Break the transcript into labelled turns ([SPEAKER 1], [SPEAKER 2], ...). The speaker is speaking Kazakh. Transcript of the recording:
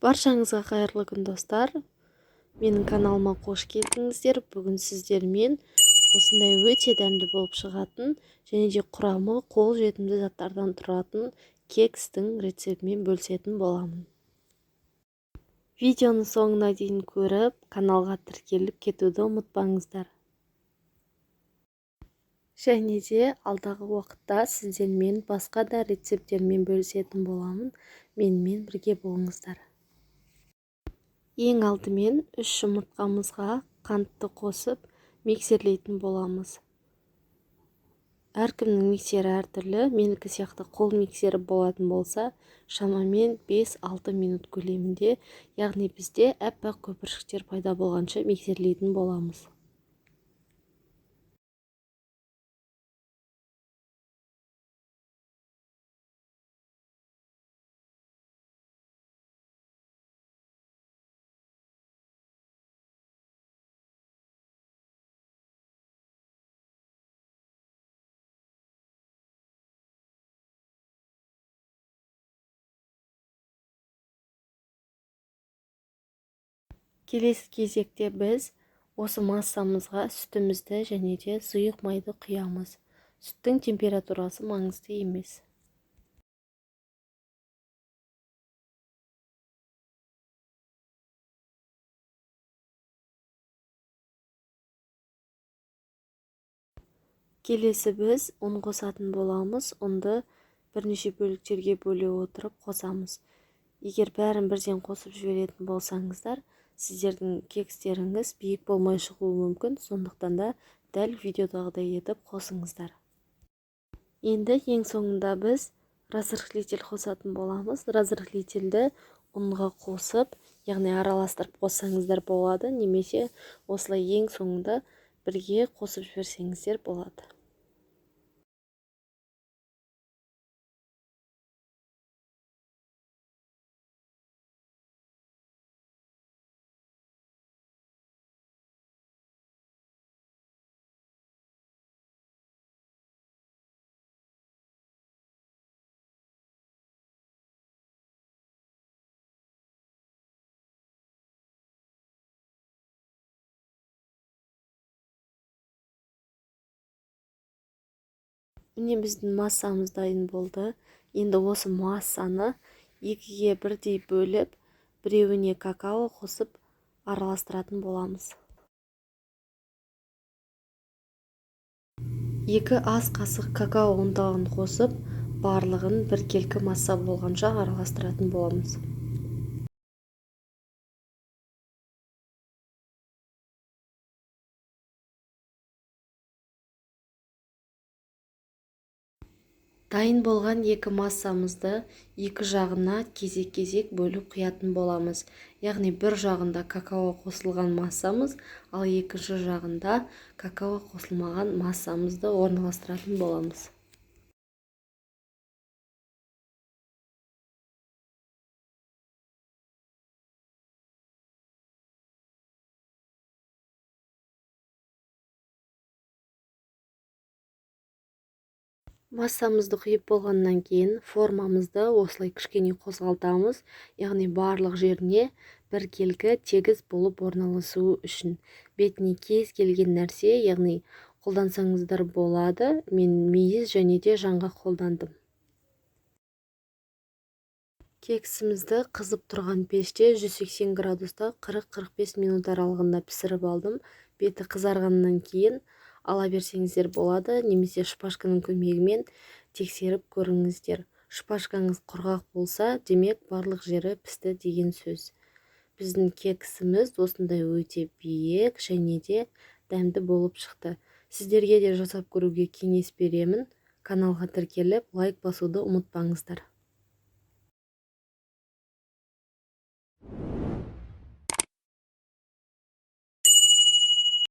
[SPEAKER 1] Баршаңызға қайырлы күн достар. Менің каналыма қош келдіңіздер. Бүгін сіздермен осындай өте дәмді болып шығатын және де құрамы қолжетімді заттардан тұратын кекстің рецептімен бөлісетін боламын. Видеоны соңына дейін көріп, каналға тіркеліп кетуді ұмытпаңыздар. Және де алдағы уақытта сіздермен басқа да рецепттермен бөлісетін боламын. Менімен бірге болыңыздар. Ең алдымен 3 жұмыртқамызға қантты қосып миксерлейтін боламыз. Әркімнің миксері әртүрлі. Менікі сияқты қол миксері болатын болса, шамамен 5-6 минут көлемінде, яғни бізде әппақ көпіршіктер пайда болғанша миксерлейтін боламыз. Келесі кезекте біз осы массамызға сүтімізді және де сұйық майды құямыз. Сүттің температурасы маңызды емес. Келесі біз ұн қосатын боламыз. Ұнды бірнеше бөліктерге бөле отырып қосамыз. Егер бәрін бірден қосып жіберетін болсаңыздар, сіздердің кекстеріңіз биік болмай шығуы мүмкін, сондықтан да дәл видеодағыдай етіп қосыңыздар. Енді ең соңында біз разрыхлитель қосатын боламыз. Разрыхлительді ұнға қосып, яғни араластырып қоссаңыздар болады, немесе осылай ең соңында бірге қосып жіберсеңіздер болады. Міне біздің массамыз дайын болды. Енді осы массаны екіге бірдей бөліп, біреуіне какао қосып араластыратын боламыз. 2 ас қасық какао ұнтағын қосып, барлығын біркелкі масса болғанша араластыратын боламыз. Дайын болған 2 массамызды екі жағына кезек-кезек бөліп құятын боламыз. Яғни бір жағында какао қосылған массамыз, ал екінші жағында какао қосылмаған массамызды орналастыратын боламыз. Массамызды құйып болғаннан кейін формамызды осылай кішкене қозғалтамыз, яғни барлық жеріне біркелкі тегіс болып орналасуы үшін. Бетіне кез келген нәрсе, яғни қолдансаңыздар болады. Мен мейіз және де жаңғақ қолдандым. Кексімізді қызып тұрған пеште 180 градуста 40-45 минут аралығында пісіріп алдым. Беті қызарғаннан кейін ала берсеңіздер болады, немесе шпажканың көмегімен тексеріп көріңіздер. Шпажкаңыз құрғақ болса, демек барлық жері пісті деген сөз. Біздің кексіміз осындай өте биік және де дәмді болып шықты. Сіздерге де жасап көруге кеңес беремін. Каналға тіркеліп, лайк басуды ұмытпаңыздар.